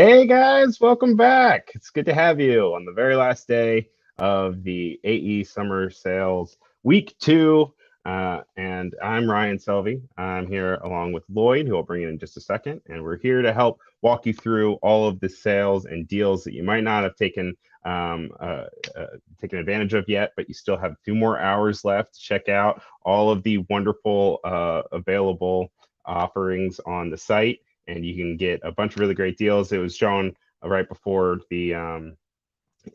Hey guys, welcome back. It's good to have you on the very last day of the AE Summer Sales Week 2. And I'm Ryan Selvy. I'm here along with Lloyd, who I'll bring in just a second. And we're here to help walk you through all of the sales and deals that you might not have taken advantage of yet, but you still have 2 more hours left to check out all of the wonderful available offerings on the site. And you can get a bunch of really great deals. It was shown right before the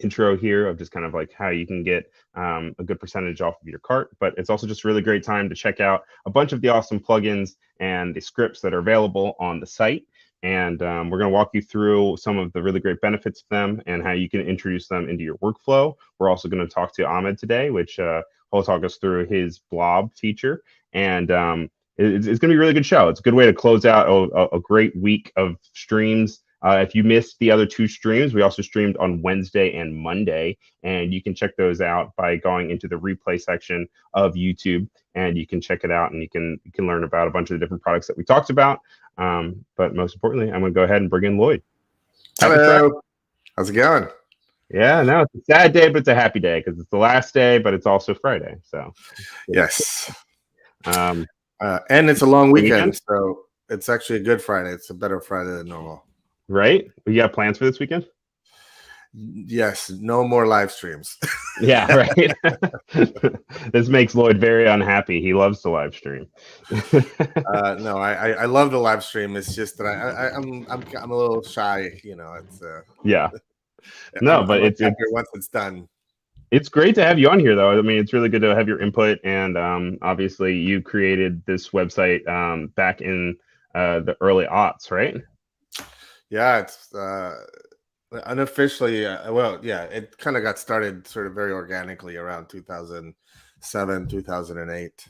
intro here of just kind of like how you can get a good percentage off of your cart. But it's also just a really great time to check out a bunch of the awesome plugins and the scripts that are available on the site. And we're going to walk you through some of the really great benefits of them and how you can introduce them into your workflow. We're also going to talk to Ahmed today, which he'll talk us through his Blob feature. And it's going to be a really good show. It's a good way to close out a great week of streams. If you missed the other 2 streams, we also streamed on Wednesday and Monday, and you can check those out by going into the replay section of YouTube, and you can check it out, and you can learn about a bunch of the different products that we talked about. But most importantly, I'm going to go ahead and bring in Lloyd. Hello. How's it going? Yeah, no, it's a sad day, but it's a happy day because it's the last day, but it's also Friday. So yes. And it's a long weekend, so it's actually a good Friday. It's a better Friday than normal. Right? You got plans for this weekend? Yes, no more live streams. Yeah, right. This makes Lloyd very unhappy. He loves to live stream. No, I love the live stream. It's just that I'm a little shy. You know, it's yeah. No, but it's once it's done. It's great to have you on here, though. I mean, it's really good to have your input, and obviously, you created this website back in the early aughts, right? Yeah, it's unofficially. Well, yeah, it kind of got started sort of very organically around 2007, 2008,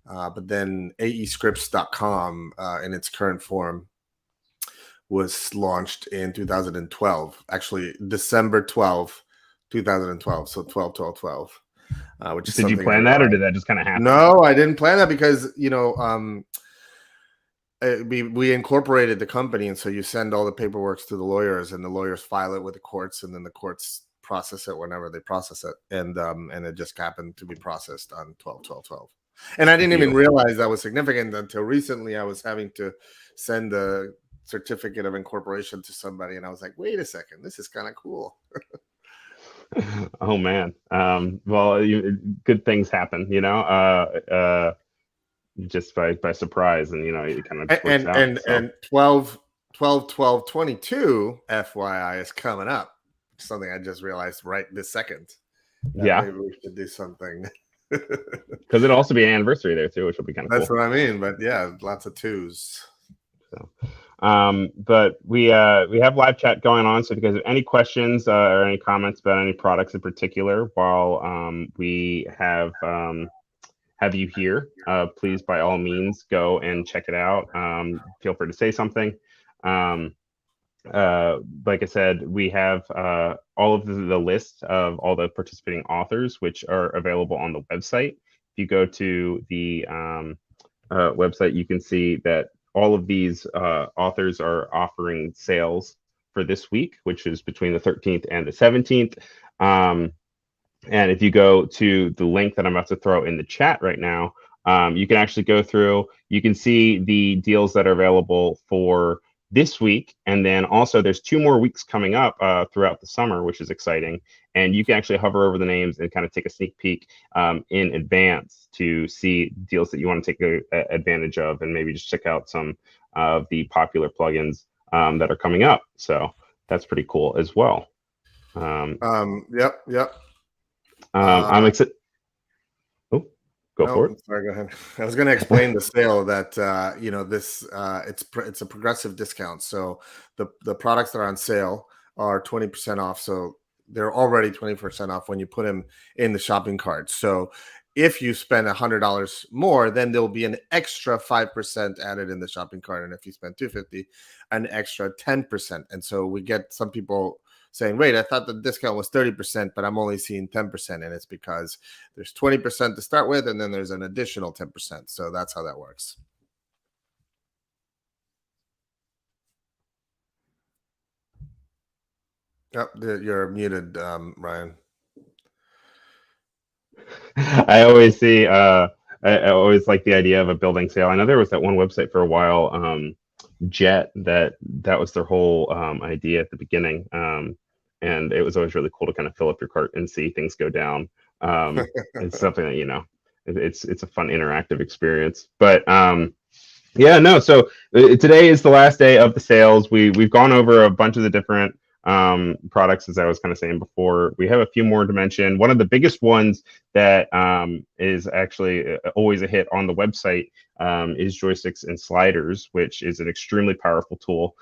but then aescripts.com in its current form was launched in 2012. Actually, December 12th. 2012, so 12-12-12. Which is did you plan that, or did that just kind of happen? No, I didn't plan that because we incorporated the company, and so you send all the paperwork to the lawyers, and the lawyers file it with the courts, and then the courts process it whenever they process it, and it just happened to be processed on 12-12-12. And I didn't even realize that was significant until recently. I was having to send the certificate of incorporation to somebody, and I was like, wait a second, this is kind of cool. Oh man. Well, good things happen, just by surprise, and it kind of just works out. And 12-12-12-22 FYI is coming up. Something I just realized right this second. Yeah, maybe we should do something because it'll also be an anniversary there too, which will be kind of That's what I mean. But yeah, lots of 2s. So. But we have live chat going on, so if you guys have any questions or any comments about any products in particular while we have you here, please by all means go and check it out. Feel free to say something. Like I said, we have all of the list of all the participating authors, which are available on the website. If you go to the website, you can see that all of these authors are offering sales for this week, which is between the 13th and the 17th. And if you go to the link that I'm about to throw in the chat right now, you can actually go through, you can see the deals that are available for this week. And then also there's 2 more weeks coming up throughout the summer, which is exciting. And you can actually hover over the names and kind of take a sneak peek in advance to see deals that you want to take advantage of, and maybe just check out some of the popular plugins that are coming up. So that's pretty cool as well. Yep. I'm excited. Oh, go for it. Sorry, go ahead. I was going to explain the sale that this it's a progressive discount. So the products that are on sale are 20% off. So they're already 20% off when you put them in the shopping cart. So if you spend $100 more, then there'll be an extra 5% added in the shopping cart. And if you spend $250, an extra 10%. And so we get some people saying, wait, I thought the discount was 30%, but I'm only seeing 10%. And it's because there's 20% to start with, and then there's an additional 10%. So that's how that works. Yep, you're muted, Ryan. I always see. I always like the idea of a building sale. I know there was that one website for a while, Jet, that was their whole idea at the beginning, and it was always really cool to kind of fill up your cart and see things go down. It's something that it's a fun interactive experience. But yeah, no. So today is the last day of the sales. We've gone over a bunch of the different products, as I was kind of saying before. We have a few more to mention. One of the biggest ones that is actually always a hit on the website is Joysticks and Sliders, which is an extremely powerful tool.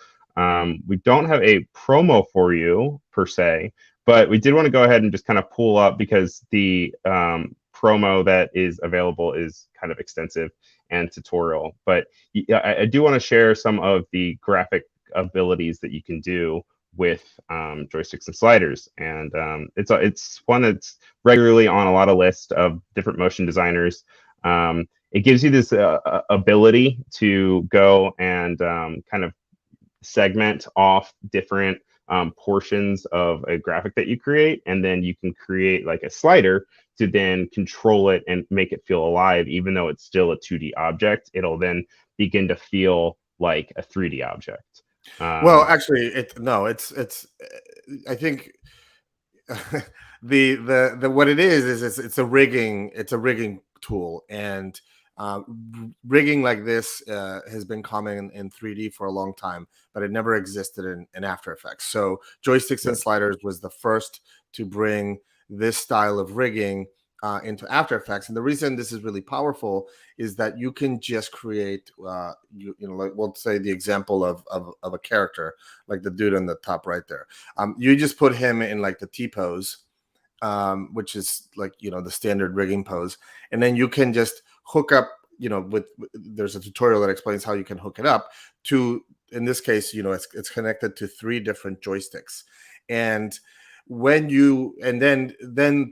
We don't have a promo for you per se, but we did want to go ahead and just kind of pull up because the promo that is available is kind of extensive and tutorial. But I do want to share some of the graphic abilities that you can do with joysticks and sliders, and it's one that's regularly on a lot of lists of different motion designers. It gives you this ability to go and kind of segment off different portions of a graphic that you create, and then you can create like a slider to then control it and make it feel alive. Even though it's still a 2D object, it'll then begin to feel like a 3D object. Well, actually, it's. I think the what it is it's a rigging tool, and rigging like this has been common in 3D for a long time, but it never existed in After Effects. So Joysticks and Sliders was the first to bring this style of rigging into After Effects. And the reason this is really powerful is that you can just create, like we'll say the example of a character, like the dude on the top right there. You just put him in like the T pose, which is like, the standard rigging pose. And then you can just hook up, there's a tutorial that explains how you can hook it up to, in this case, it's connected to 3 different joysticks. And then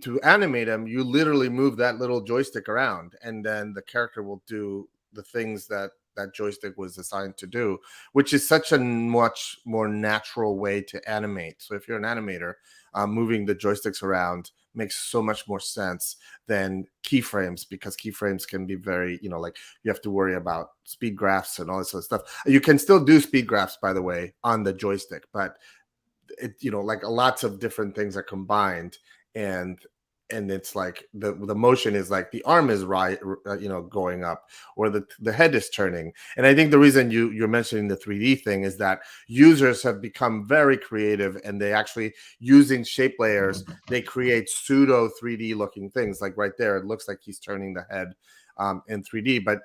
to animate them, you literally move that little joystick around, and then the character will do the things that joystick was assigned to do, which is such a much more natural way to animate. So if you're an animator, moving the joysticks around makes so much more sense than keyframes, because keyframes can be very, like you have to worry about speed graphs and all this sort of stuff. You can still do speed graphs, by the way, on the joystick, but it, like lots of different things are combined, and it's like the motion is like the arm is right, going up, or the head is turning. And I think the reason you're mentioning the 3D thing is that users have become very creative, and they actually, using shape layers, they create pseudo 3D looking things. Like right there, it looks like he's turning the head in 3D, but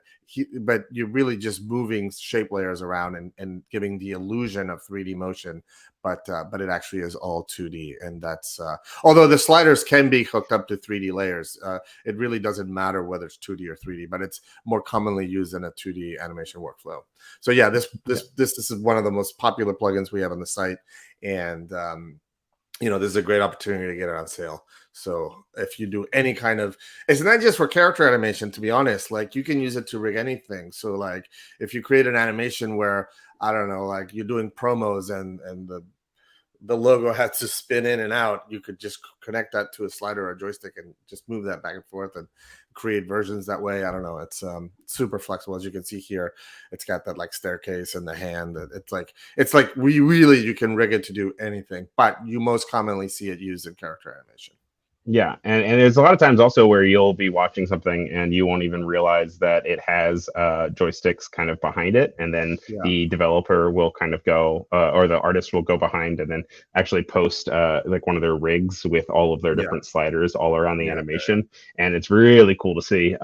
you're really just moving shape layers around and giving the illusion of 3D motion, but it actually is all 2D. And that's although the sliders can be hooked up to 3D layers, it really doesn't matter whether it's 2D or 3D, but it's more commonly used in a 2D animation workflow. So yeah, this is one of the most popular plugins we have on the site, and this is a great opportunity to get it on sale. So if you do any kind of, it's not just for character animation, to be honest, like you can use it to rig anything. So like if you create an animation where, I don't know, like you're doing promos and the logo has to spin in and out, you could just connect that to a slider or a joystick and just move that back and forth and create versions that way. I don't know. It's super flexible. As you can see here, it's got that like staircase and the hand. It's like you can rig it to do anything, but you most commonly see it used in character animation. Yeah, and there's a lot of times also where you'll be watching something and you won't even realize that it has joysticks kind of behind it, and then the developer will kind of go, or the artist will go behind and then actually post like one of their rigs with all of their different sliders all around the animation, and it's really cool to see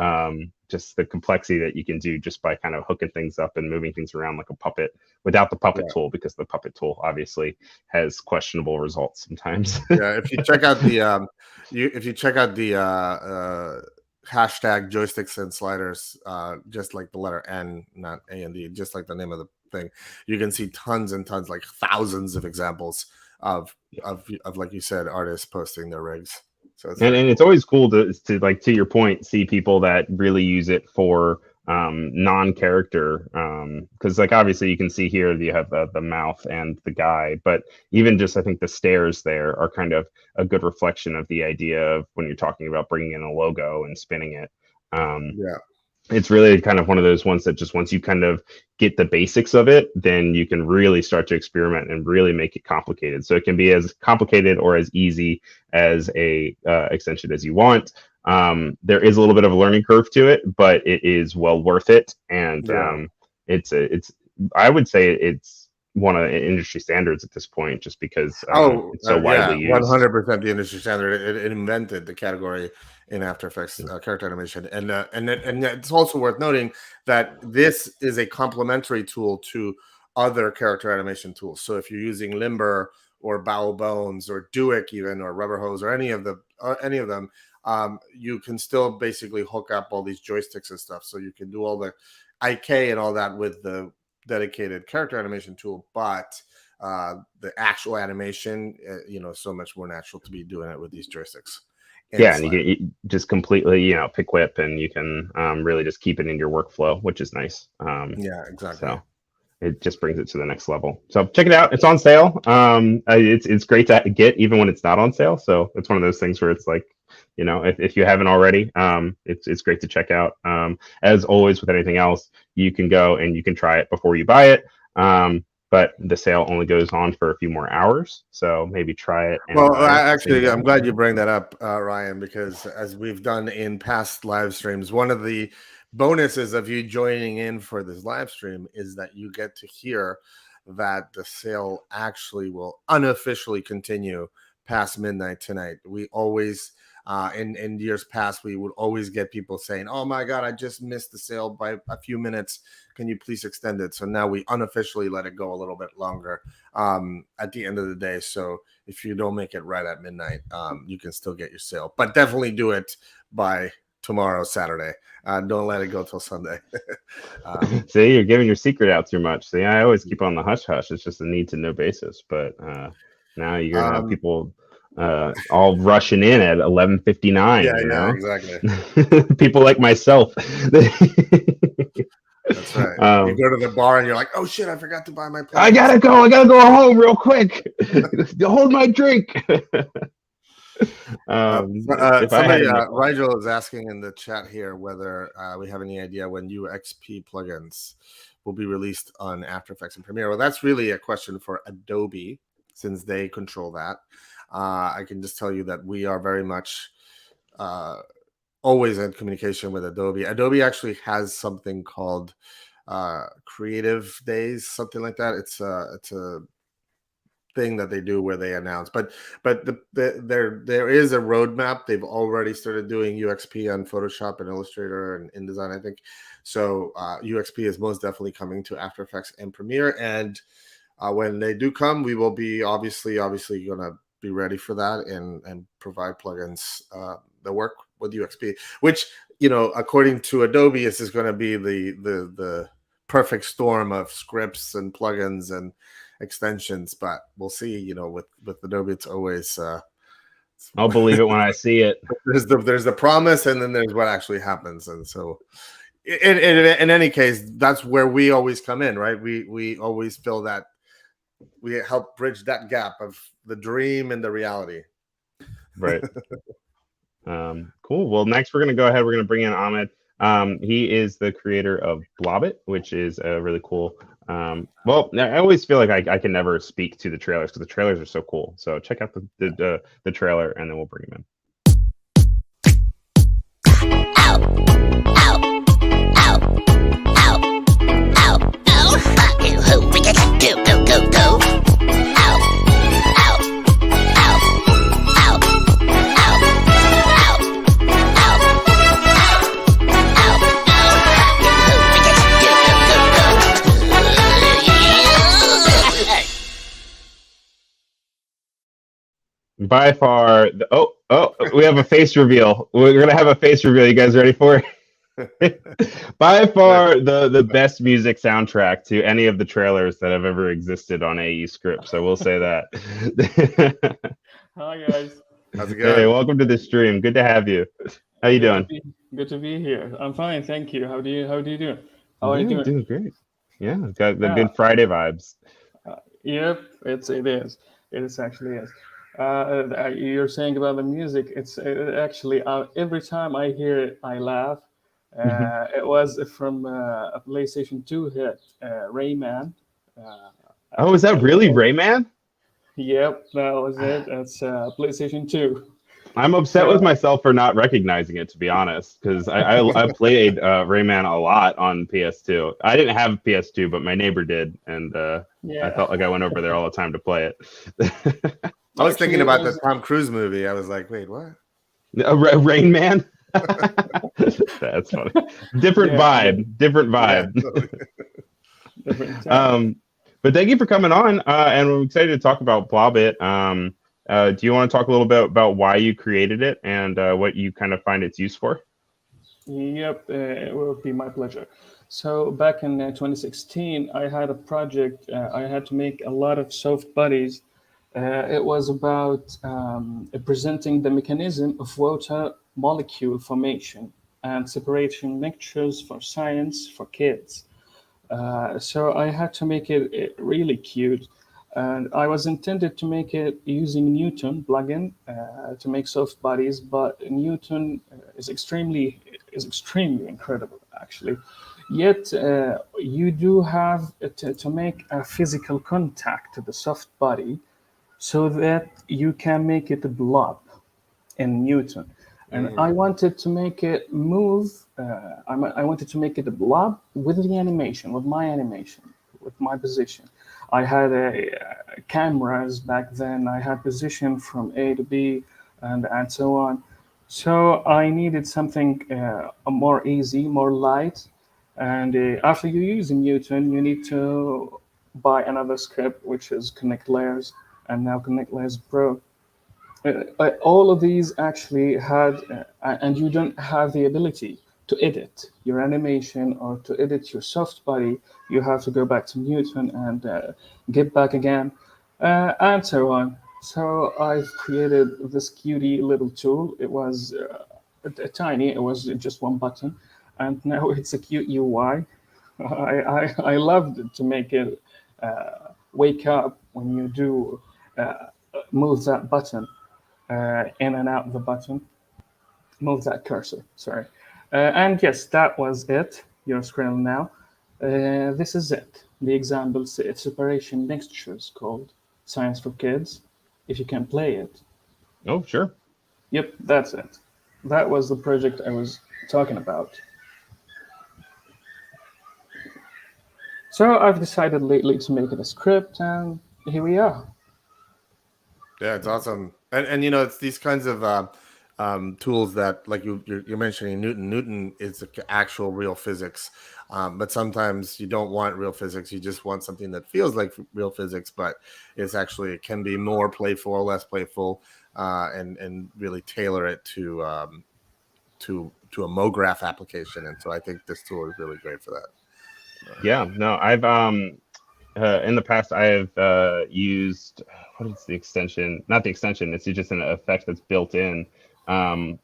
just the complexity that you can do just by kind of hooking things up and moving things around like a puppet without the puppet tool, because the puppet tool obviously has questionable results sometimes. If you check out the hashtag joysticks and sliders, just like the letter N, not A and D, just like the name of the thing, you can see tons and tons, like thousands of examples of like you said, artists posting their rigs. So it's always cool to like, to your point, see people that really use it for non-character, because like obviously you can see here you have the mouth and the guy, but even just I think the stairs there are kind of a good reflection of the idea of when you're talking about bringing in a logo and spinning it. Yeah. It's really kind of one of those ones that just once you kind of get the basics of it, then you can really start to experiment and really make it complicated. So it can be as complicated or as easy as a extension as you want. There is a little bit of a learning curve to it, but it is well worth it. And it's I would say it's one of the industry standards at this point, just because it's so widely used. 100% the industry standard. It invented the category in After Effects character animation, and it's also worth noting that this is a complementary tool to other character animation tools. So if you're using Limber or Bow Bones or Duick even or Rubber Hose or any of them, you can still basically hook up all these joysticks and stuff. So you can do all the IK and all that with the dedicated character animation tool, but the actual animation, so much more natural to be doing it with these joysticks. And you can just completely, pick whip, and you can really just keep it in your workflow, which is nice. Yeah, exactly. So it just brings it to the next level. So check it out. It's on sale. It's great to get even when it's not on sale. So it's one of those things where it's like, if you haven't already, it's great to check out. As always with anything else, you can go and you can try it before you buy it. But the sale only goes on for a few more hours, so maybe try it. Well, actually, I'm glad you bring that up, Ryan, because as we've done in past live streams, one of the bonuses of you joining in for this live stream is that you get to hear that the sale actually will unofficially continue past midnight tonight. We always in years past, we would always get people saying, "Oh my God, I just missed the sale by a few minutes. Can you please extend it?" So now we unofficially let it go a little bit longer at the end of the day. So if you don't make it right at midnight, you can still get your sale. But definitely do it by tomorrow, Saturday. Don't let it go till Sunday. See, you're giving your secret out too much. See, I always keep on the hush hush. It's just a need to know basis. But now you're gonna have people all rushing in at 11:59. Yeah, exactly. People like myself. That's right. You go to the bar and you're like, "Oh shit, I forgot to buy my plate. I gotta go home real quick. Hold my drink." Rigel is asking in the chat here whether we have any idea when UXP plugins will be released on After Effects and Premiere. Well, that's really a question for Adobe, since they control that. I can just tell you that we are very much always in communication with Adobe. Adobe actually has something called Creative Days, something like that. It's a thing that they do where they announce, but there is a roadmap. They've already started doing UXP on Photoshop and Illustrator and InDesign, I think. So UXP is most definitely coming to After Effects and Premiere, and when they do come, we will be obviously gonna be ready for that and provide plugins that work with UXP, which, according to Adobe, is going to be the perfect storm of scripts and plugins and extensions. But we'll see. With Adobe, it's always I'll believe it when I see it. There's the promise, and then there's what actually happens. And so in any case, that's where we always come in, right? We always feel that we help bridge that gap of the dream and the reality. Right. Cool. Well, next we're going to go ahead. We're going to bring in Ahmed. He is the creator of Blob, which is a really cool. Well, I always feel like I can never speak to the trailers because the trailers are so cool. So check out the trailer, and then we'll bring him in. By far, we have a face reveal. We're gonna have a face reveal. You guys ready for it? By far, the best music soundtrack to any of the trailers that have ever existed on aescripts. I will say that. Hi guys. How's it going? Hey, welcome to the stream. Good to have you. How you doing? Good to be here. I'm fine, thank you. How do you do? How are you Yeah, doing? doing great. Yeah, got the Yeah. good Friday vibes. Yep. It is. It is actually is. You're saying about the music. Actually every time I hear it, I laugh. It was from a PlayStation 2 hit, Rayman. Uh, Oh, is that I really love. Rayman? Yep, that was it. That's PlayStation 2. I'm upset with So myself for not recognizing it, to be honest, because I played Rayman a lot on PS2. I didn't have PS2, but my neighbor did, and I yeah, felt like I went over there all the time to play it. I was thinking actually it about the was. Tom Cruise movie. I was like, wait, what? Rain Man. That's funny. Different Yeah, vibe. Different Yeah, vibe. totally. different time. um, but thank you for coming on, and we're excited to talk about Blobit. Do you want to talk a little bit about why you created it and what you kind of find its use for? Yep, it will be my pleasure. So back in 2016, I had a project. I had to make a lot of soft bodies. It was about presenting the mechanism of water molecule formation and separation mixtures for science for kids. So I had to make it really cute, and I was intended to make it using Newton plugin to make soft bodies, but Newton is extremely incredible actually. Yet you do have to make a physical contact to the soft body so that you can make it a blob in Newton. And I Mm. wanted to make it move. I wanted to make it a blob with the animation, with my animation, with my position. I had cameras back then. I had position from A to B, and so on. So I needed something more easy, more light. And after you use Newton, you need to buy another script, which is Connect Layers, and now Connect Layers Pro. All of these actually had, and you don't have the ability to edit your animation or to edit your soft body. You have to go back to Newton and get back again, and so on. So I've created this cutie little tool. It was tiny. It was just one button, and now it's a cute UI. I loved to make it wake up when you do move that button in and out the button. Move that cursor, sorry. And yes, that was it. Your screen now. This is it. The example separation mixtures called Science for Kids. If you can play it. Oh, sure. Yep, that's it. That was the project I was talking about. So I've decided lately to make it a script, and here we are. Yeah, it's awesome. And it's these kinds of tools that, like you're mentioning Newton. Newton is the actual real physics, but sometimes you don't want real physics. You just want something that feels like real physics, but it can be more playful or less playful, and really tailor it to a MoGraph application. And so I think this tool is really great for that. Yeah, no, I've in the past I have used what is the extension? Not the extension. It's just an effect that's built in,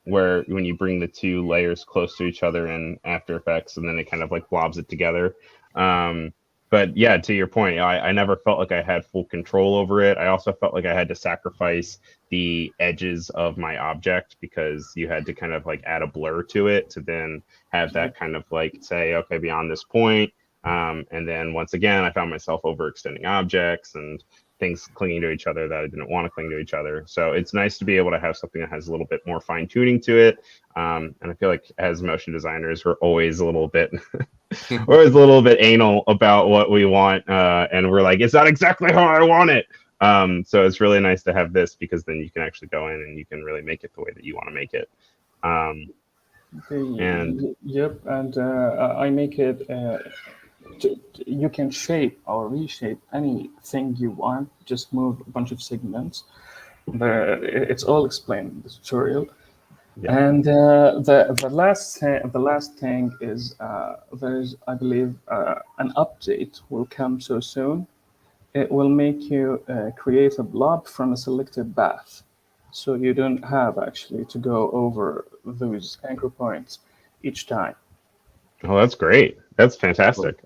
where when you bring the two layers close to each other in After Effects, and then it kind of like blobs it together. But yeah, to your point, I never felt like I had full control over it. I also felt like I had to sacrifice the edges of my object because you had to kind of like add a blur to it to then have that kind of like say, okay, beyond this point. And then once again, I found myself overextending objects and things clinging to each other that I didn't want to cling to each other. So it's nice to be able to have something that has a little bit more fine tuning to it. And I feel like as motion designers, we're always a little bit, we're always a little bit anal about what we want, and we're like, it's not exactly how I want it. So it's really nice to have this because then you can actually go in and you can really make it the way that you want to make it. Um, and Yep, and I make it. You can shape or reshape anything you want. Just move a bunch of segments. It's all explained in the tutorial. yeah, And the last thing is there's, I believe, an update will come so soon. It will make you create a blob from a selected path, so you don't have actually to go over those anchor points. each time. Oh, that's great. That's fantastic.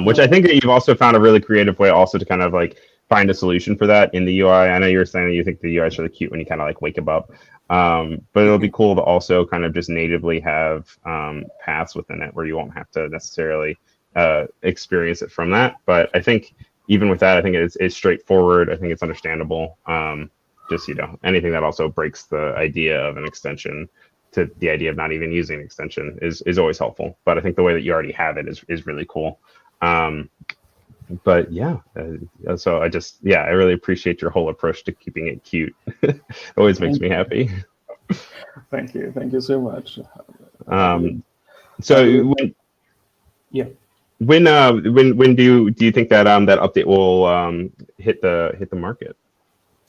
Which I think that you've also found a really creative way also to kind of like find a solution for that in the UI. I know you were saying that you think the UI is really cute when you kind of like wake them up. But it'll be cool to also kind of just natively have paths within it where you won't have to necessarily experience it from that. But I think even with that, I think it's straightforward. I think it's understandable. Just, anything that also breaks the idea of an extension to the idea of not even using an extension is always helpful. But I think the way that you already have it is really cool. But yeah, so I really appreciate your whole approach to keeping it cute. It always makes me happy. Thank you so much. So when do you think that that update will hit the market?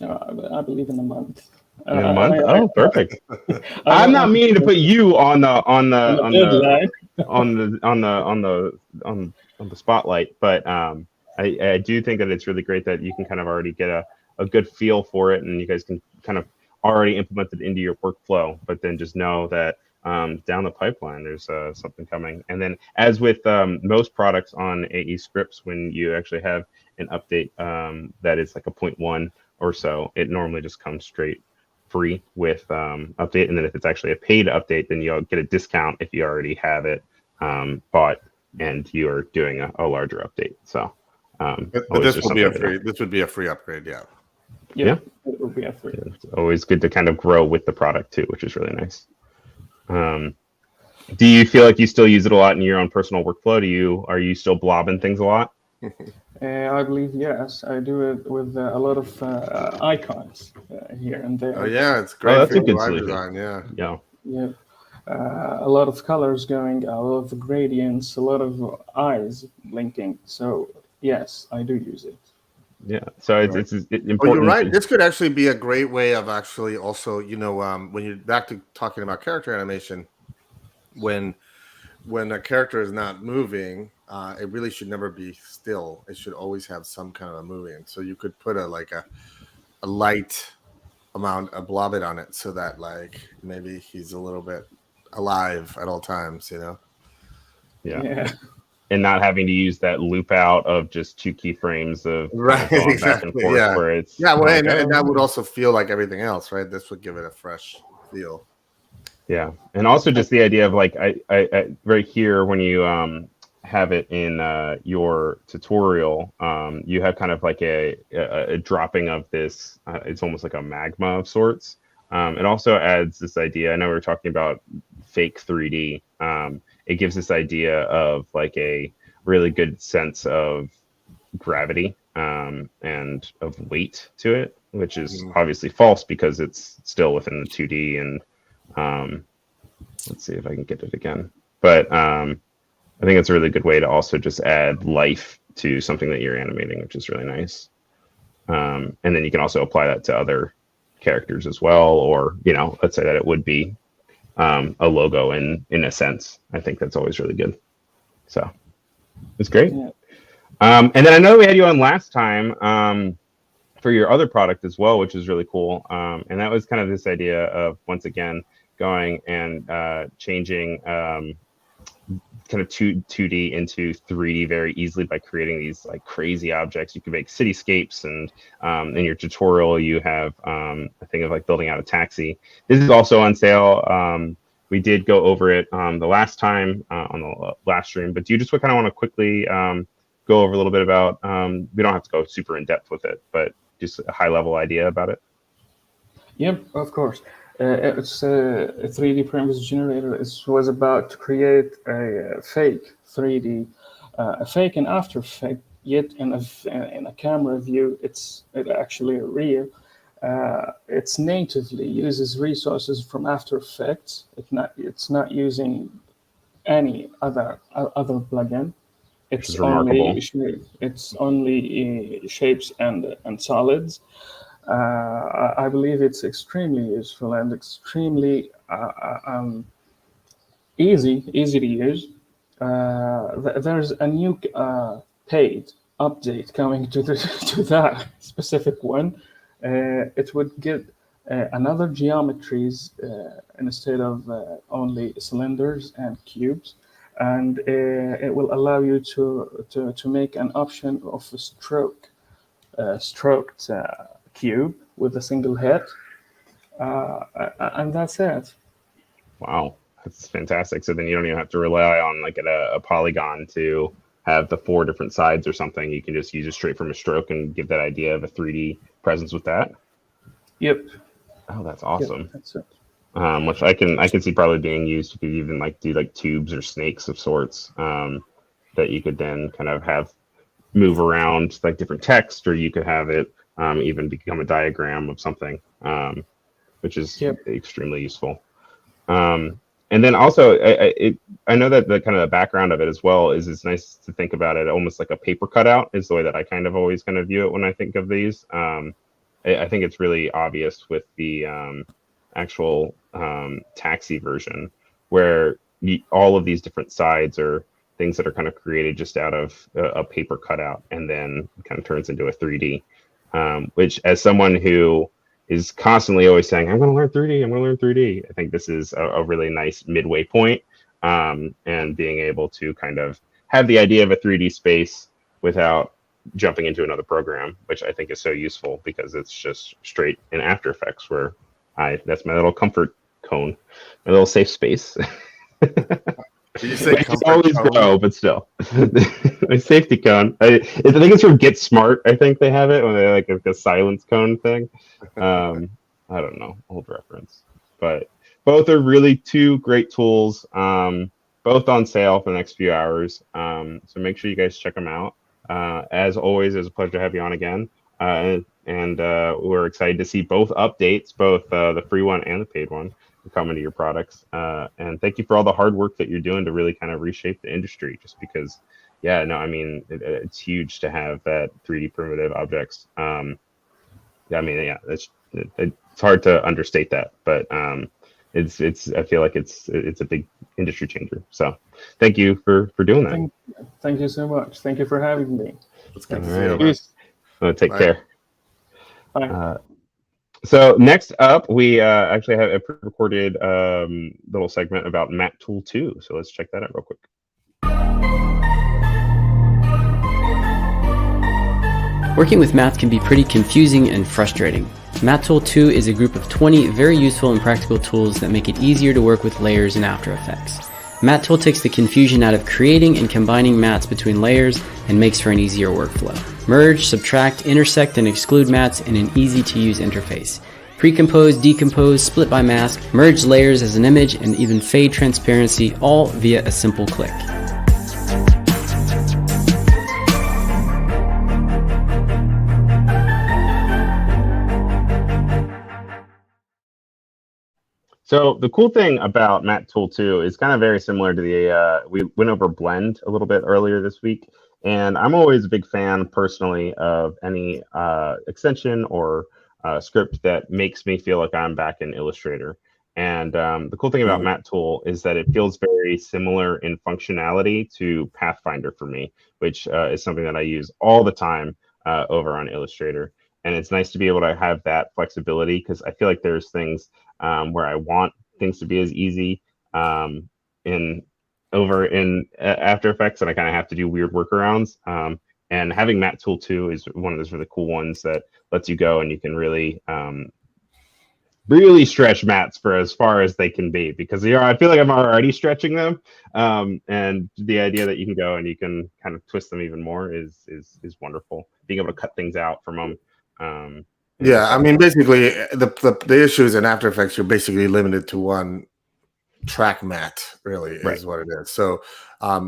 I believe in a month. In a month? Perfect. I'm not meaning to put you on the spotlight, but I do think that it's really great that you can kind of already get a good feel for it, and you guys can kind of already implement it into your workflow, but then just know that down the pipeline there's something coming. And then as with most products on aescripts, when you actually have an update that is like a 0.1 or so, it normally just comes straight free with update. And then if it's actually a paid update, then you'll get a discount if you already have it bought and you are doing a larger update. So but this will be a free. This would be a free upgrade, yeah. Yeah, it will be a free. It's always good to kind of grow with the product too, which is really nice. Do you feel like you still use it a lot in your own personal workflow? Are you still blobbing things a lot? I believe yes. I do it with a lot of icons here and there. Oh yeah, it's great. That's for a good UI solution. design. Yeah. Yeah. A lot of colors going, a lot of gradients, a lot of eyes blinking. So yes, I do use it. Yeah. So it's important. Oh, you're right. This could actually be a great way of actually also, when you're back to talking about character animation, when a character is not moving, it really should never be still. It should always have some kind of a moving. So you could put a light amount of blob it on it so that like maybe he's a little bit alive at all times, Yeah. And not having to use that loop out of just 2 keyframes of right, going exactly, back and forth, yeah. where it's well, and that would also feel like everything else, right? This would give it a fresh feel. Yeah, and also just the idea of like I right here when you have it in your tutorial, you have kind of like a dropping of this. It's almost like a magma of sorts. It also adds this idea. I know we were talking about fake 3D. It gives this idea of like a really good sense of gravity and of weight to it, which is obviously false because it's still within the 2D. And let's see if I can get it again. But I think it's a really good way to also just add life to something that you're animating, which is really nice. And then you can also apply that to other characters as well, or let's say that it would be a logo in a sense. I think that's always really good. So it's great. Yeah. And then I know we had you on last time for your other product as well, which is really cool. And that was kind of this idea of, once again, going and changing kind of 2D into 3D very easily by creating these like crazy objects. You can make cityscapes, and in your tutorial you have a thing of like building out a taxi. This is also on sale. We did go over it the last time on the last stream, but do you just kind of want to quickly go over a little bit about, we don't have to go super in depth with it, but just a high level idea about it? Yep, of course. It's a 3D premise generator. It was about to create a fake 3D, a fake and After Effects, yet in a camera view, it's actually real. It's natively uses resources from After Effects. It's not using any other plugin. It's only shapes and solids. I believe it's extremely useful and extremely easy to use. There's a new paid update coming to that specific one. It would get another geometries instead of only cylinders and cubes, and it will allow you to make an option of a stroked cube with a single head, and that's it. Wow, that's fantastic. So then you don't even have to rely on like a polygon to have the 4 different sides or something. You can just use it straight from a stroke and give that idea of a 3D presence with that. Yep. Oh, that's Yep, awesome. that's it. Which I can see probably being used. You could even like do like tubes or snakes of sorts, that you could then kind of have move around like different text, or you could have it even become a diagram of something, which is Yep. extremely useful. And then also, I know that the kind of the background of it as well is it's nice to think about it almost like a paper cutout is the way that I kind of always kind of view it when I think of these. I think it's really obvious with the actual taxi version where all of these different sides are things that are kind of created just out of a paper cutout and then kind of turns into a 3D, which as someone who is constantly always saying, I'm going to learn 3D, I'm going to learn 3D. I think this is a really nice midway point, and being able to kind of have the idea of a 3D space without jumping into another program, which I think is so useful because it's just straight in After Effects where that's my little comfort cone, my little safe space. You say It's always grow, but still. My safety cone. I think it's from Get Smart. I think they have it when they like a silence cone thing. I don't know, old reference, but both are really 2 great tools. Both on sale for the next few hours. So make sure you guys check them out. As always, it's a pleasure to have you on again. And we're excited to see both updates, both the free one and the paid one, come into your products. And thank you for all the hard work that you're doing to really kind of reshape the industry. Just because, yeah, no, I mean, it's huge to have that 3D primitive objects. Yeah, I mean, yeah, it's hard to understate that, but it's I feel like it's a big industry changer. So thank you for doing that. Thank you so much. Thank you for having me. It's good to All see you, right. man. Peace. Take Bye. care. Bye. So next up, we actually have a pre-recorded little segment about Mat Tool 2. So let's check that out real quick. Working with math can be pretty confusing and frustrating. Mat Tool 2 is a group of 20 very useful and practical tools that make it easier to work with layers in After Effects. Mat Tool takes the confusion out of creating and combining mats between layers and makes for an easier workflow. Merge, subtract, intersect, and exclude mats in an easy-to-use interface. Pre-compose, decompose, split by mask, merge layers as an image, and even fade transparency, all via a simple click. So the cool thing about Mat Tool 2 is kind of very similar to the, we went over Blend a little bit earlier this week, and I'm always a big fan personally of any extension or script that makes me feel like I'm back in Illustrator. And the cool thing about Mat Tool is that it feels very similar in functionality to Pathfinder for me, which is something that I use all the time over on Illustrator. And it's nice to be able to have that flexibility because I feel like there's things where I want things to be as easy in After Effects, and I kind of have to do weird workarounds. And having Mat Tool 2 is one of those really cool ones that lets you go and you can really really stretch mats for as far as they can be, because I feel like I'm already stretching them, and the idea that you can go and you can kind of twist them even more is wonderful. Being able to cut things out from them. Yeah, I mean, basically, the issues in After Effects, you're basically limited to one track mat, really, is Right. what it is. So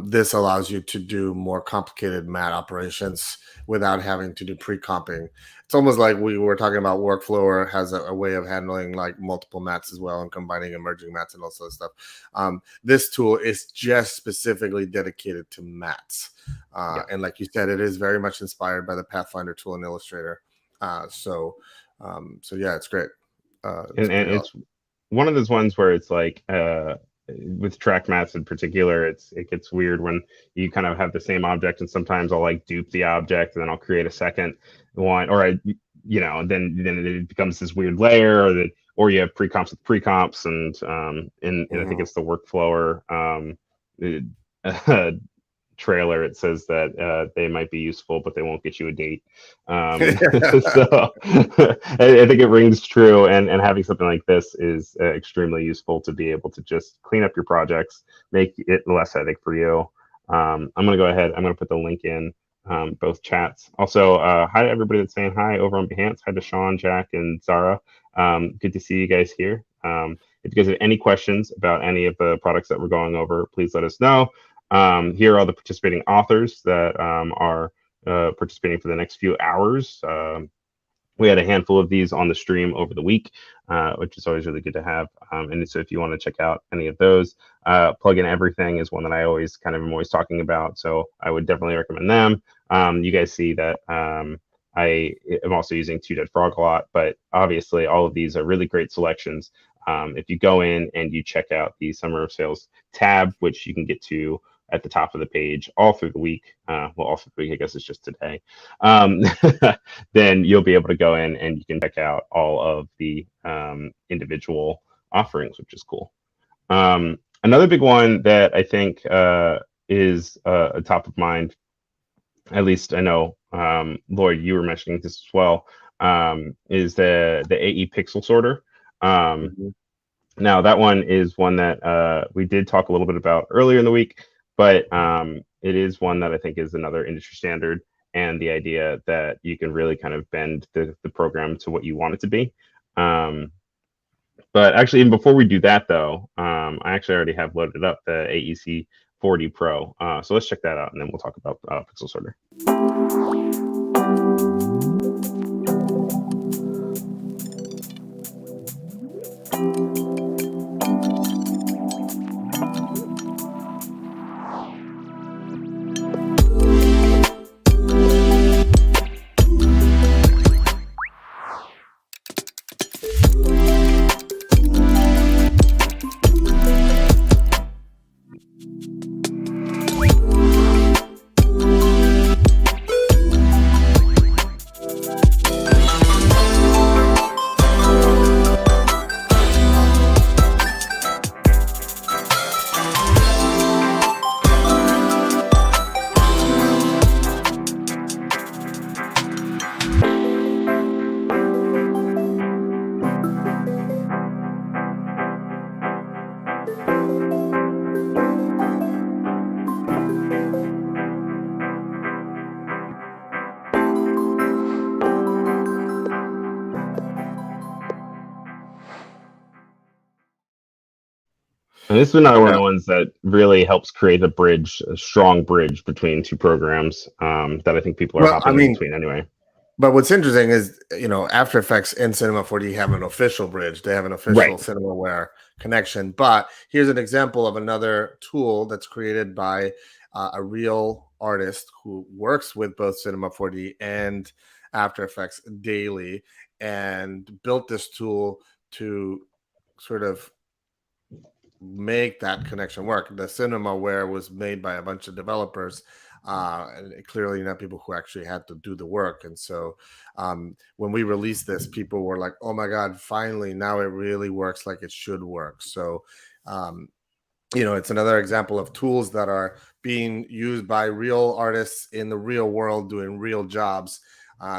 this allows you to do more complicated mat operations without having to do pre-comping. It's almost like we were talking about Workflow has a way of handling like multiple mats as well and combining emerging mats and all sorts of stuff. This tool is just specifically dedicated to mats. And like you said, it is very much inspired by the Pathfinder tool in Illustrator. So yeah, it's great. It's one of those ones where it's like with track mats in particular, it gets weird when you kind of have the same object, and sometimes I'll like dupe the object and then I'll create a second one, or then it becomes this weird layer, or you have pre-comps with pre-comps, and I think it's the workflower trailer. It says that they might be useful, but they won't get you a date. So I think it rings true, and having something like this is extremely useful to be able to just clean up your projects, make it less headache for you. I'm going to go ahead. I'm going to put the link in both chats. Also, hi to everybody that's saying hi over on Behance. Hi to Sean, Jack, and Zara. Good to see you guys here. If you guys have any questions about any of the products that we're going over, please let us know. Here are all the participating authors that are participating for the next few hours. We had a handful of these on the stream over the week, which is always really good to have. And so if you want to check out any of those, Plug in Everything is one that I always am always talking about. So I would definitely recommend them. You guys see that I am also using Two Dead Frog a lot, but obviously all of these are really great selections. If you go in and you check out the Summer of Sales tab, which you can get to at the top of the page all through the week, all through the week, I guess it's just today, then you'll be able to go in and you can check out all of the individual offerings, which is cool. Another big one that I think is a top of mind, at least I know, Lloyd, you were mentioning this as well, is the AE Pixel Sorter. Now that one is one that we did talk a little bit about earlier in the week, but it is one that I think is another industry standard, and the idea that you can really bend the program to what you want it to be. But actually, even before we do that, though, I actually already have loaded up the AEC 40 Pro. So let's check that out, and then we'll talk about Pixel Sorter. And this is another one of the ones that really helps create a strong bridge between two programs that I think people are hopping in between anyway. But what's interesting is, After Effects and Cinema 4D have an official bridge. They have an official CinemaWare connection. But here's an example of another tool that's created by a real artist who works with both Cinema 4D and After Effects daily, and built this tool to sort of make that connection work. The CinemaWare was made by a bunch of developers, and clearly not people who actually had to do the work. And so when we released this, people were like, oh my God, finally, now it really works like it should work. So, it's another example of tools that are being used by real artists in the real world doing real jobs.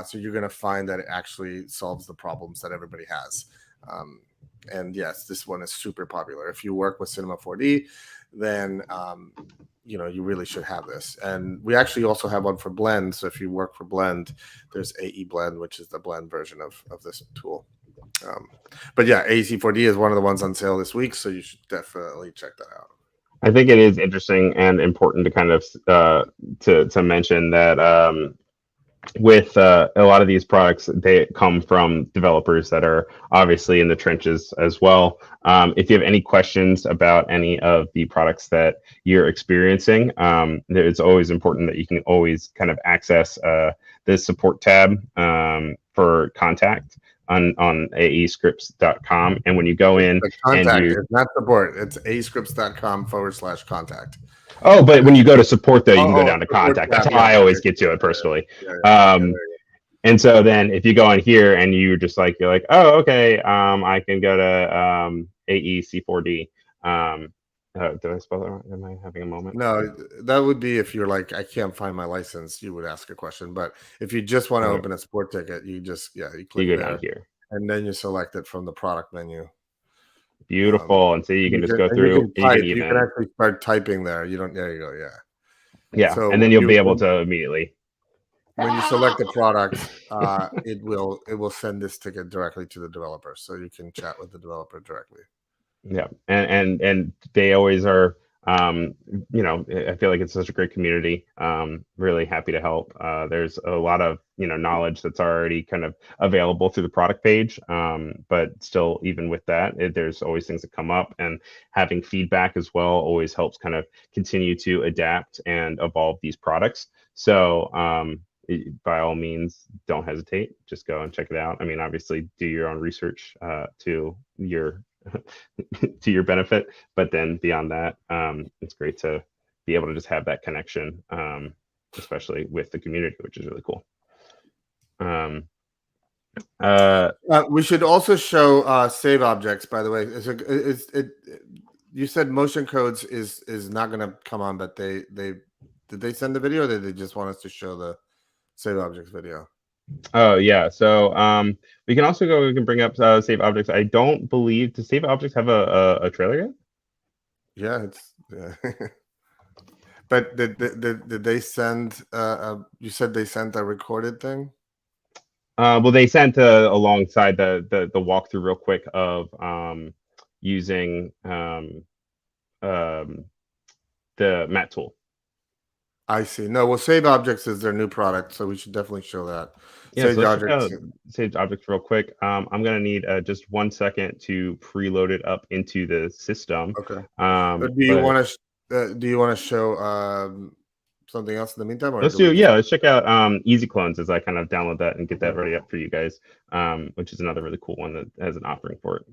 So you're going to find that it actually solves the problems that everybody has. And yes, this one is super popular. If you work with Cinema 4D, then you really should have this. And we actually also have one for Blend. So if you work for Blend, there's AE Blend, which is the Blend version of this tool. But yeah, AEC4D is one of the ones on sale this week, so you should definitely check that out. I think it is interesting and important to to mention that with a lot of these products, they come from developers that are obviously in the trenches as well. If you have any questions about any of the products that you're experiencing, it's always important that you can always access the support tab for contact on aescripts.com. And when you go in, it's not support, it's aescripts.com/contact. Oh, but when you go to support, though, you can go down to contact. That's how I always get to it personally. And so then if you go in here and you're like, oh, okay, I can go to AEC4D. Did I spell that wrong? Am I having a moment? No, that would be if you're like, I can't find my license, you would ask a question. But if you just want to open a sport ticket, you just, you click go there, down here. and then you select it from the product menu. Beautiful. And so you can just go through. You can actually start typing there. There you go. Yeah. Yeah. So and then you'll be able to immediately. When you select the product, it will send this ticket directly to the developer, so you can chat with the developer directly. Yeah, and they always are. I feel like it's such a great community. Really happy to help. There's a lot of knowledge that's already kind of available through the product page. But still, even with that, there's always things that come up, and having feedback as well always helps kind of continue to adapt and evolve these products. So by all means, don't hesitate. Just go and check it out. I mean, obviously, do your own research to your to your benefit, but then beyond that, it's great to be able to just have that connection, especially with the community, which is really cool. We should also show save objects, by the way. You said motion codes is not going to come on, but did they send the video, or did they just want us to show the save objects video? Oh yeah, so we can bring up save objects. I don't believe, does save objects have a trailer yet? Yeah, but did they send you said they sent a recorded thing? Well, they sent alongside the walkthrough real quick of using the mat tool. I see. No, well, save objects is their new product, so we should definitely show that. Yeah, save objects real quick. I'm gonna need just 1 second to preload it up into the system. Okay. Do you want to show something else in the meantime? Or let's check out Easy Clones as I kind of download that and get that ready up for you guys, which is another really cool one that has an offering for it.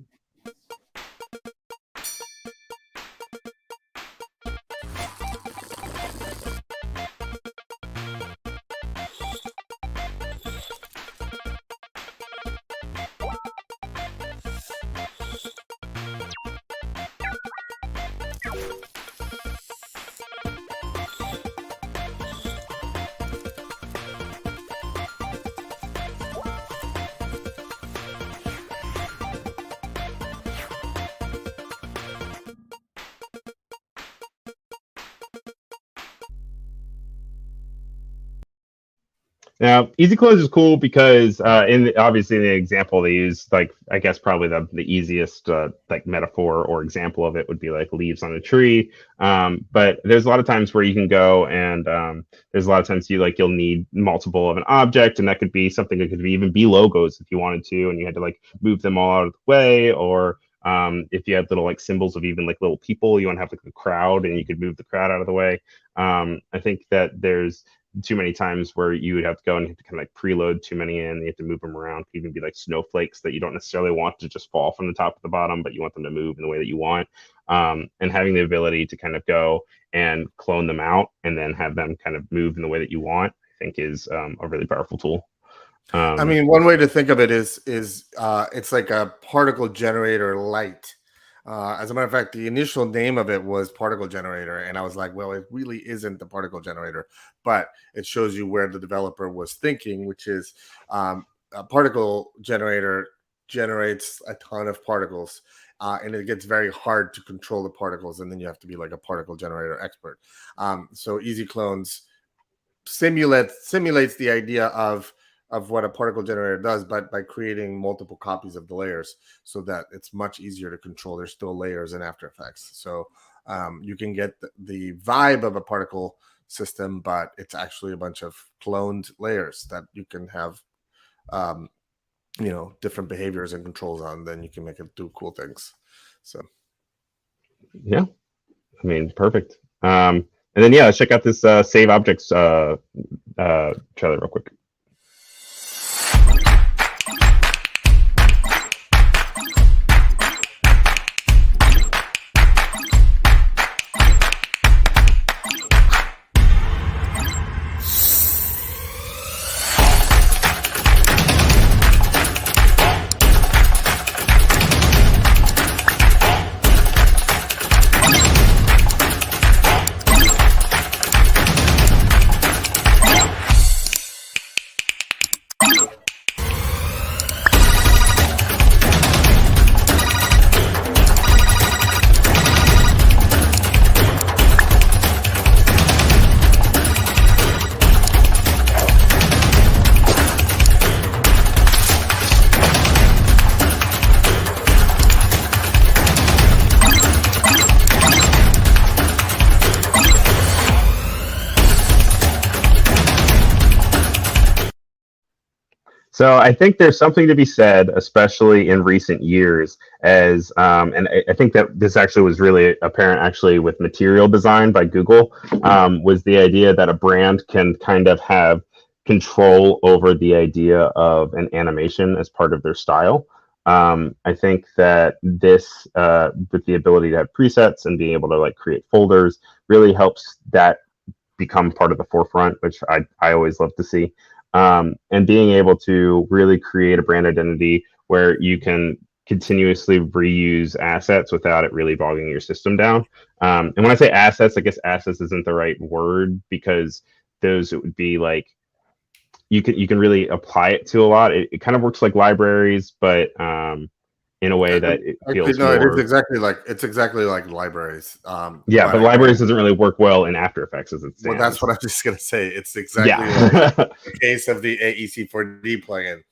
Now, Easy Close is cool because obviously in the example they use, like, I guess probably the easiest like metaphor or example of it would be like leaves on a tree. But there's a lot of times where you can go and there's a lot of times you'll need multiple of an object, and that could be something that could even be logos if you wanted to, and you had to like move them all out of the way, or if you had little like symbols of even like little people, you want to have like a crowd and you could move the crowd out of the way. I think that there's too many times where you would have to go and you have to kind of like preload too many in. You have to move them around. Could even be like snowflakes that you don't necessarily want to just fall from the top to the bottom, but you want them to move in the way that you want. And having the ability to kind of go and clone them out and then have them kind of move in the way that you want, I think is a really powerful tool. I mean, one way to think of it is it's like a particle generator light. As a matter of fact, the initial name of it was particle generator, and I was like, well, it really isn't the particle generator, but it shows you where the developer was thinking, which is a particle generator generates a ton of particles, and it gets very hard to control the particles, and then you have to be like a particle generator expert. So Easy Clones simulates the idea of what a particle generator does, but by creating multiple copies of the layers so that it's much easier to control. There's still layers in After Effects. So you can get the vibe of a particle system, but it's actually a bunch of cloned layers that you can have, different behaviors and controls on. Then you can make it do cool things. So, yeah, I mean, perfect. And then, let's check out this Save Objects trailer real quick. So I think there's something to be said, especially in recent years, as and I think that this actually was really apparent actually with material design by Google, was the idea that a brand can kind of have control over the idea of an animation as part of their style. I think that this, with the ability to have presets and being able to like create folders, really helps that become part of the forefront, which I always love to see. And being able to really create a brand identity where you can continuously reuse assets without it really bogging your system down. And when I say assets, I guess assets isn't the right word, because those would be like you can really apply it to a lot. It kind of works like libraries, but in a way that it feels Actually, no, more. it's exactly like libraries. Yeah, but libraries doesn't really work well in After Effects as it stands. Well, that's what I'm just gonna say. It's exactly Yeah. like the case of the AEC4D plugin.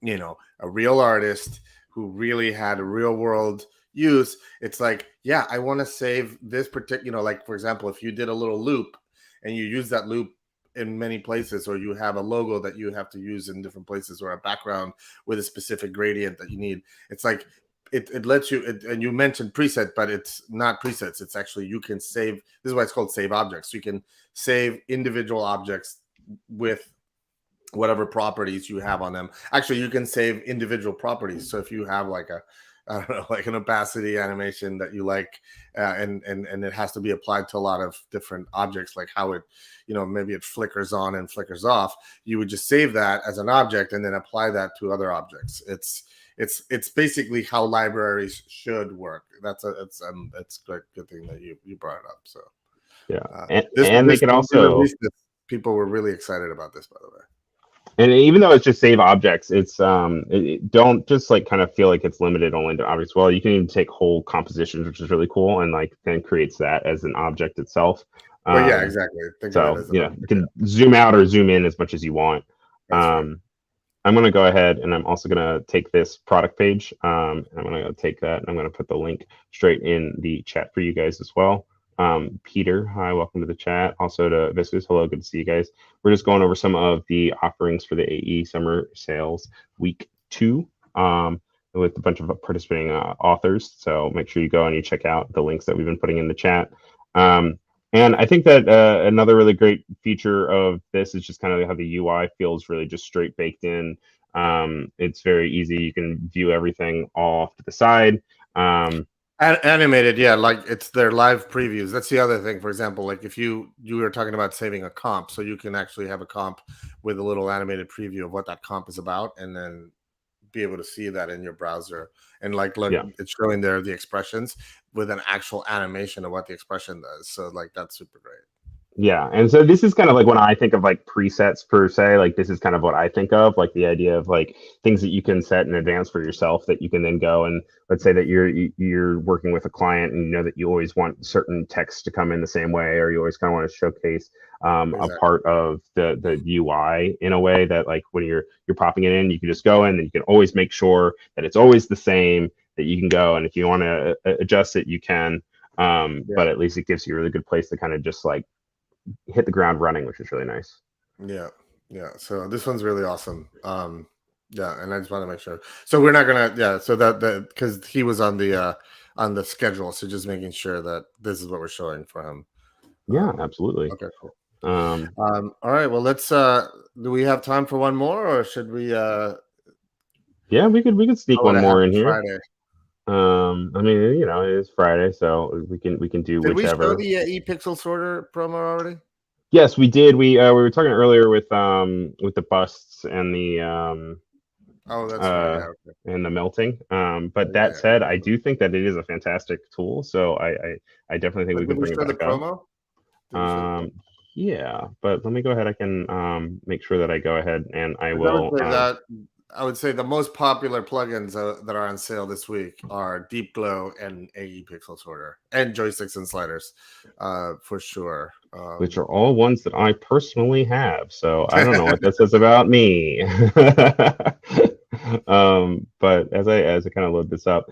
You know, a real artist who really had a real world use. It's like, yeah, I want to save this particular, you know, like for example, if you did a little loop and you use that loop in many places, or you have a logo that you have to use in different places, or a background with a specific gradient that you need, it's like it lets you, and you mentioned preset, but it's not presets. It's actually, you can save, this is why it's called save objects. You can save individual objects with whatever properties you have on them. Actually, you can save individual properties. So if you have like I don't know, like an opacity animation that you like, and it has to be applied to a lot of different objects, like how it, you know, maybe it flickers on and flickers off, you would just save that as an object and then apply that to other objects. It's basically how libraries should work. That's a good thing that you brought it up. So yeah, and they can also, people were really excited about this, by the way. And even though it's just save objects, it's don't just like kind of feel like it's limited only to objects. Well, you can even take whole compositions, which is really cool, and like then creates that as an object itself. Well, yeah, exactly. So you can zoom out or zoom in as much as you want. Right. I'm going to go ahead and I'm also going to take this product page. And I'm going to take that and I'm going to put the link straight in the chat for you guys as well. Peter, hi, welcome to the chat. Also to Viscus, hello, good to see you guys. We're just going over some of the offerings for the AE Summer Sales Week 2 with a bunch of participating authors. So make sure you go and you check out the links that we've been putting in the chat. And I think that another really great feature of this is just kind of how the UI feels really just straight baked in. It's very easy. You can view everything all off to the side. Animated, yeah, like it's their live previews. That's the other thing. For example, like if you were talking about saving a comp, so you can actually have a comp with a little animated preview of what that comp is about, and then be able to see that in your browser. And like, look, it's showing there the expressions with an actual animation of what the expression does. So like that's super great. Yeah, and so this is kind of like when I think of like presets per se, like this is kind of what I think of, like the idea of like things that you can set in advance for yourself that you can then go and let's say that you're working with a client and you know that you always want certain text to come in the same way, or you always kind of want to showcase a part of the UI in a way that like when you're popping it in, you can just go in and you can always make sure that it's always the same, that you can go, and if you want to adjust it, you can. But at least it gives you a really good place to kind of just like hit the ground running, which is really nice. Yeah. So this one's really awesome. Yeah, and I just want to make sure. So we're not gonna, so that because he was on the schedule, so just making sure that this is what we're showing for him. Yeah, absolutely. Okay, cool. All right. Well, let's. Do we have time for one more, or should we? Yeah, we could sneak one more in here. Friday. I mean, you know, it is Friday, so we can do Did whichever. Did we show the ePixel sorter promo already? Yes, we did. We were talking earlier with the busts and the that's right. Yeah, okay. And the melting. But that said, I do think that it is a fantastic tool. So I definitely think we could bring it back up. Yeah, but let me go ahead. I can make sure that I go ahead and I will. I would say the most popular plugins that are on sale this week are Deep Glow and AE Pixel Sorter and Joysticks and Sliders, for sure. Which are all ones that I personally have, so I don't know what that says about me. But as I kind of load this up,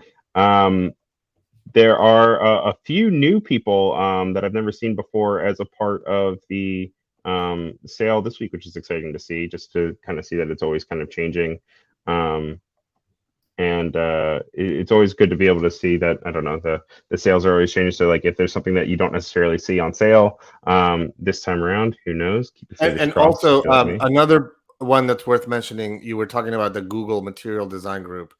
there are a few new people that I've never seen before as a part of the sale this week, which is exciting to see, just to kind of see that it's always kind of changing. And it's always good to be able to see that, I don't know, the sales are always changing. So like if there's something that you don't necessarily see on sale this time around, who knows? Keep your fingers And crossed, also another one that's worth mentioning, you were talking about the Google Material Design Group,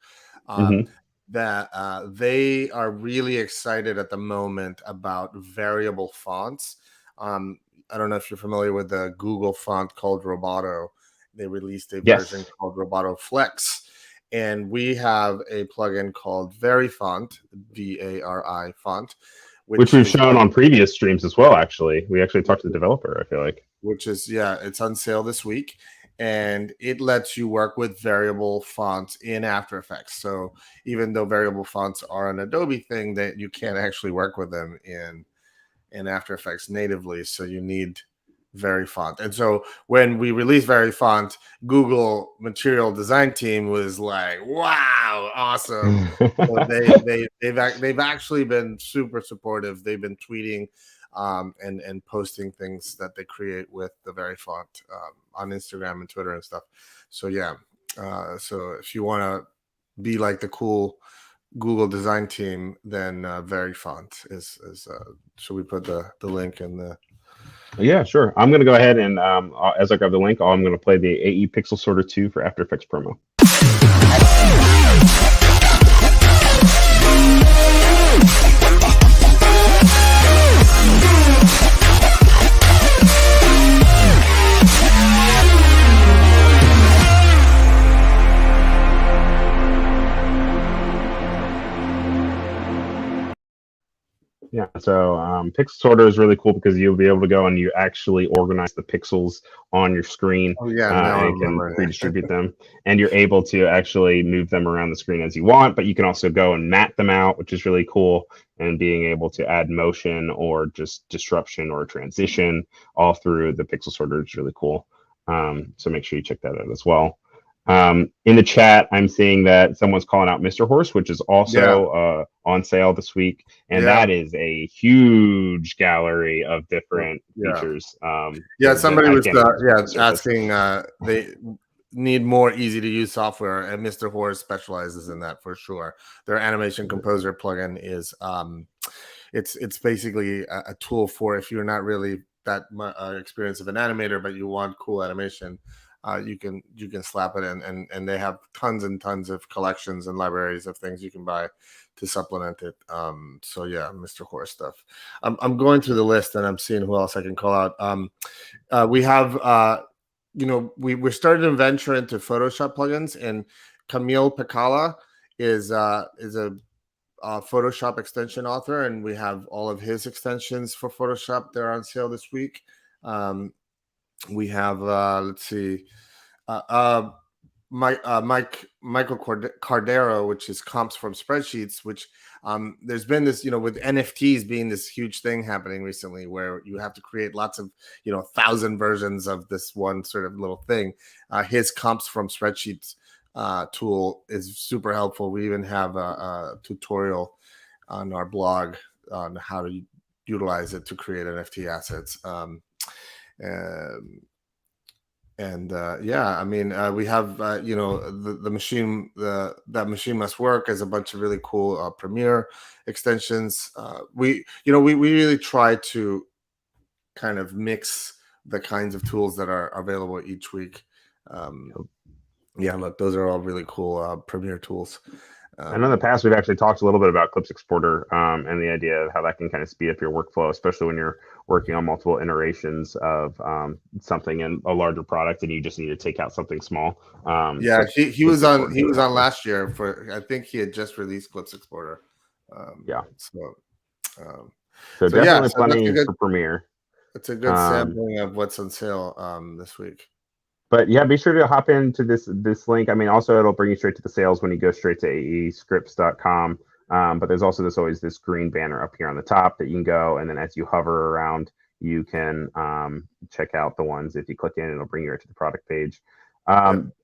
that they are really excited at the moment about variable fonts. I don't know if you're familiar with the Google font called Roboto. They released a version called Roboto Flex. And we have a plugin called VariFont, VARI font, which we've shown on previous streams as well. Actually, we actually talked to the developer, I feel like, which is it's on sale this week, and it lets you work with variable fonts in After Effects. So even though variable fonts are an Adobe thing, that you can't actually work with them in After Effects natively. So you need VariFont. And so when we released VariFont, Google Material Design team was like, "Wow, awesome!" So they've actually been super supportive. They've been tweeting and posting things that they create with the VariFont on Instagram and Twitter and stuff. So so if you want to be like the cool Google design team, then VariFont is. Should we put the link in the? Yeah, sure. I'm going to go ahead and as I grab the link, I'm going to play the AE Pixel Sorter 2 for After Effects promo. Yeah, so Pixel Sorter is really cool because you'll be able to go and you actually organize the pixels on your screen. Oh, yeah, and you can redistribute them, and you're able to actually move them around the screen as you want. But you can also go and mat them out, which is really cool. And being able to add motion or just disruption or transition all through the Pixel Sorter is really cool. So make sure you check that out as well. In the chat, I'm seeing that someone's calling out Mr. Horse, which is also on sale this week, and that is a huge gallery of different features. Somebody was asking they need more easy to use software, and Mr. Horse specializes in that for sure. Their animation composer plugin is it's basically a tool for if you're not really that experienced of an animator, but you want cool animation. You can slap it in, and they have tons and tons of collections and libraries of things you can buy to supplement it. So yeah, Mr. Horse stuff. I'm going through the list and I'm seeing who else I can call out. We have we started to venture into Photoshop plugins, and Camille Picala is a Photoshop extension author, and we have all of his extensions for Photoshop. They're on sale this week. We have let's see, Michael Cardero, which is comps from spreadsheets, which there's been this, with NFTs being this huge thing happening recently where you have to create lots of 1,000 versions of this one sort of little thing. His comps from spreadsheets tool is super helpful. We even have a tutorial on our blog on how to utilize it to create NFT assets. We have the machine, that machine must work as a bunch of really cool Premiere extensions. We really try to kind of mix the kinds of tools that are available each week. Look, those are all really cool Premiere tools. I know in the past we've actually talked a little bit about Clips Exporter and the idea of how that can kind of speed up your workflow, especially when you're working on multiple iterations of something in a larger product and you just need to take out something small. He was on last year for, I think he had just released Clips Exporter. So definitely plenty for Premiere. It's a good sampling of what's on sale this week. But yeah, be sure to hop into this link. I mean, also it'll bring you straight to the sales when you go straight to aescripts.com. But there's also always this green banner up here on the top that you can go, and then as you hover around, you can check out the ones. If you click in, it'll bring you right to the product page.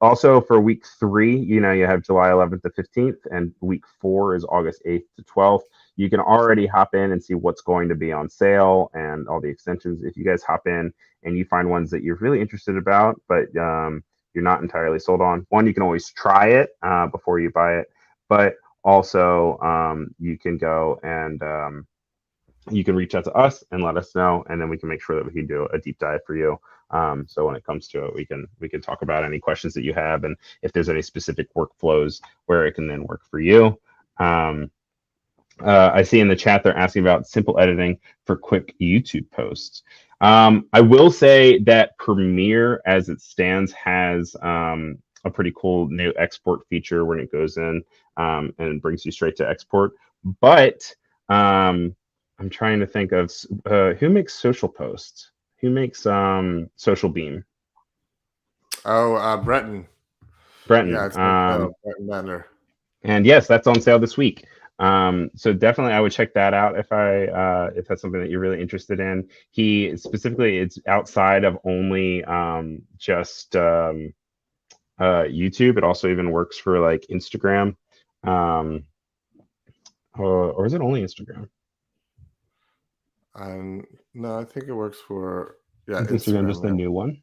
Also for week 3, you have July 11th to 15th, and week 4 is August 8th to 12th. you can already hop in and see what's going to be on sale and all the extensions. If you guys hop in and you find ones that you're really interested about, but you're not entirely sold on, one, you can always try it before you buy it, but also you can go and you can reach out to us and let us know, and then we can make sure that we can do a deep dive for you. So when it comes to it, we can talk about any questions that you have, and if there's any specific workflows where it can then work for you. I see in the chat they're asking about simple editing for quick YouTube posts. I will say that Premiere, as it stands, has a pretty cool new export feature when it goes in and brings you straight to export. But I'm trying to think of who makes social posts. Who makes Social Beam? Oh, Breton. Breton. Yeah, it's Breton Bandler. And yes, that's on sale this week. So definitely, I would check that out if that's something that you're really interested in. He specifically, it's outside of only just YouTube. It also even works for like Instagram, or is it only Instagram? No, I think it works for Instagram, just a new one.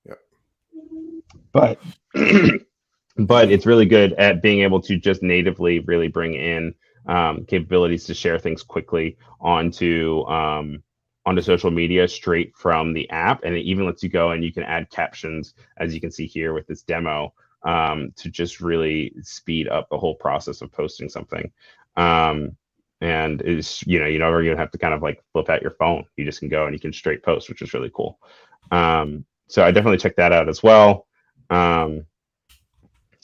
Yep. But but it's really good at being able to just natively really bring in capabilities to share things quickly onto social media straight from the app, and it even lets you go and you can add captions, as you can see here with this demo, to just really speed up the whole process of posting something. And it's, you don't even have to kind of like flip out your phone. You just can go and you can straight post, which is really cool. So I definitely check that out as well. And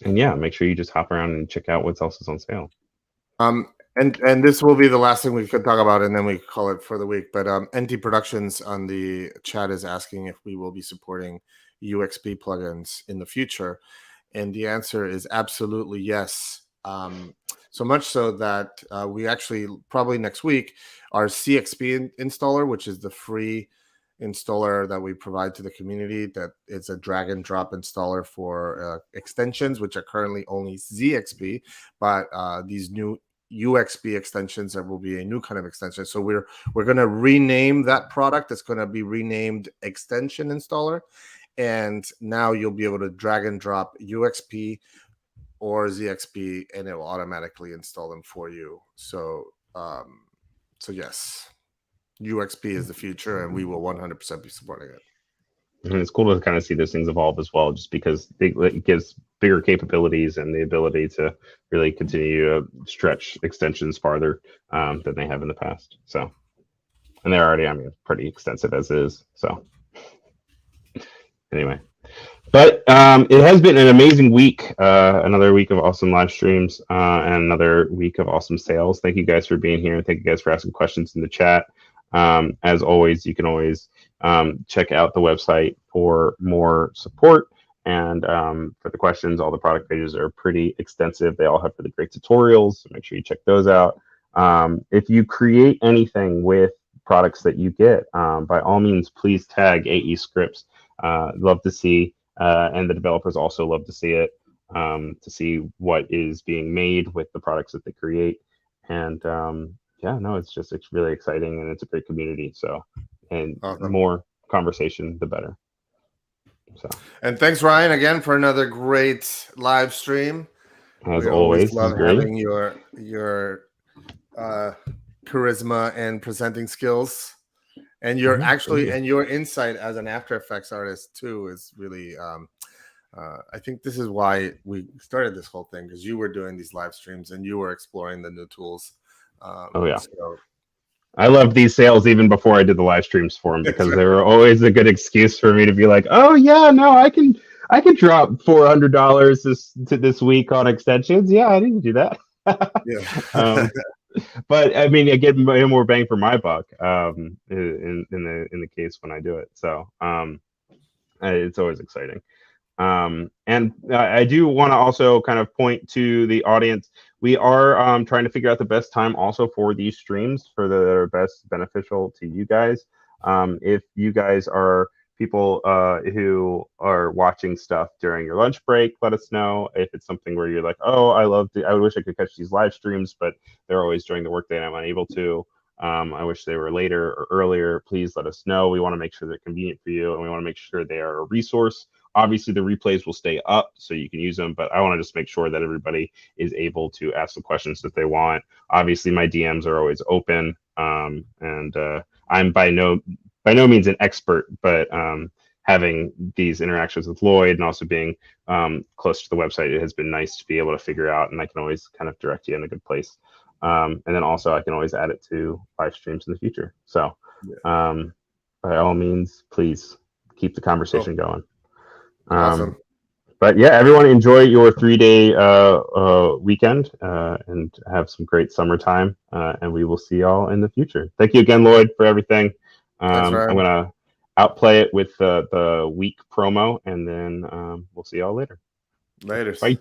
yeah, make sure you just hop around and check out what else is on sale. And this will be the last thing we could talk about, and then we call it for the week. But NT Productions on the chat is asking if we will be supporting UXP plugins in the future, and the answer is absolutely yes. So much so that we actually probably next week, our CXP installer, which is the free installer that we provide to the community, that is a drag and drop installer for extensions, which are currently only ZXP, but these new UXP extensions, there will be a new kind of extension. So we're going to rename that product. It's going to be renamed Extension Installer, and now you'll be able to drag and drop UXP or ZXP, and it will automatically install them for you. So yes, UXP is the future, and we will 100% be supporting it. And it's cool to kind of see those things evolve as well, just because it gives bigger capabilities and the ability to really continue to stretch extensions farther than they have in the past. So, and they're already, pretty extensive as is. So anyway. But it has been an amazing week, another week of awesome live streams and another week of awesome sales. Thank you guys for being here, and thank you guys for asking questions in the chat. As always, you can always check out the website for more support, and for the questions. All the product pages are pretty extensive. They all have really great tutorials, so make sure you check those out. If you create anything with products that you get, by all means, please tag aescripts. Love to see. And the developers also love to see it, to see what is being made with the products that they create. And it's really exciting, and it's a great community. So, and the more conversation, the better. So, and thanks, Ryan, again for another great live stream. As always, love having your charisma and presenting skills. And you're and your insight as an After Effects artist too is really, I think this is why we started this whole thing, because you were doing these live streams and you were exploring the new tools. So. I loved these sales even before I did the live streams for them, because they were always a good excuse for me to be like, oh yeah, no, I can drop $400 this week on extensions. Yeah, I didn't do that. Yeah. But I get more bang for my buck in the case when I do it. So it's always exciting. And I do want to also kind of point to the audience. We are trying to figure out the best time also for these streams that are best beneficial to you guys. If you guys are people who are watching stuff during your lunch break, let us know. If it's something where you're like, oh, I wish I could catch these live streams, but they're always during the workday and I'm unable to. I wish they were later or earlier. Please let us know. We want to make sure they're convenient for you, and we want to make sure they are a resource. Obviously, the replays will stay up so you can use them, but I want to just make sure that everybody is able to ask the questions that they want. Obviously, my DMs are always open, and I'm by no means an expert, but having these interactions with Lloyd and also being close to the website, it has been nice to be able to figure out, and I can always kind of direct you in a good place. And then also I can always add it to live streams in the future. So by all means, please keep the conversation going. Awesome. But yeah, everyone enjoy your 3-day weekend and have some great summertime. And we will see y'all in the future. Thank you again, Lloyd, for everything. I'm going to outplay it with the week promo, and then we'll see y'all later. Later. Bye.